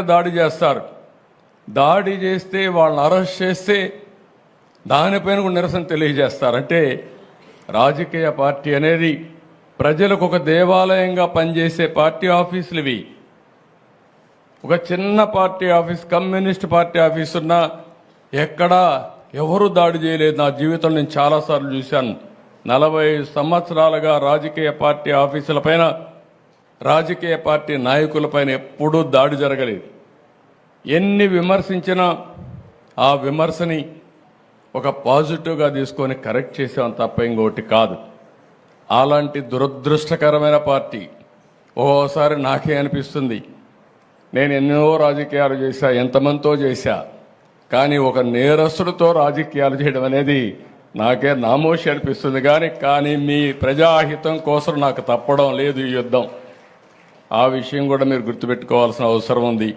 దాడి చేస్తారు. దాడి చేస్తే వాళ్ళని అరెస్ట్ చేస్తే దానిపైన కూడా నిరసన తెలియజేస్తారు. అంటే రాజకీయ పార్టీ అనేది ప్రజలకు ఒక దేవాలయంగా పనిచేసే పార్టీ ఆఫీసులు ఇవి. ఒక చిన్న party office, communist party office ఉన్నా ఎక్కడా ఎవరు దాడి చేయలేదు. నా జీవితంలో నేను చాలాసార్లు చూశాను. 40 సంవత్సరాలుగా రాజకీయ పార్టీ ఆఫీసుల పైన, రాజకీయ పార్టీ నాయకులపైన ఎప్పుడూ దాడి జరగలేదు. ఎన్ని విమర్శించినా ఆ విమర్శని ఒక పాజిటివ్గా తీసుకొని కరెక్ట్ చేసాం తప్ప ఇంకోటి కాదు. అలాంటి దురదృష్టకరమైన పార్టీ ఓసారి నాకే అనిపిస్తుంది, నేను ఎన్నో రాజకీయాలు చేశా, ఎంతమందితో చేశా, కానీ ఒక నేరస్తుడితో రాజకీయాలు చేయడం అనేది నాకే నామోషి అనిపిస్తుంది. కానీ మీ ప్రజాహితం కోసం నాకు తప్పడం లేదు ఈ యుద్ధం. ఆ విషయం కూడా మీరు గుర్తుపెట్టుకోవాల్సిన అవసరం ఉంది.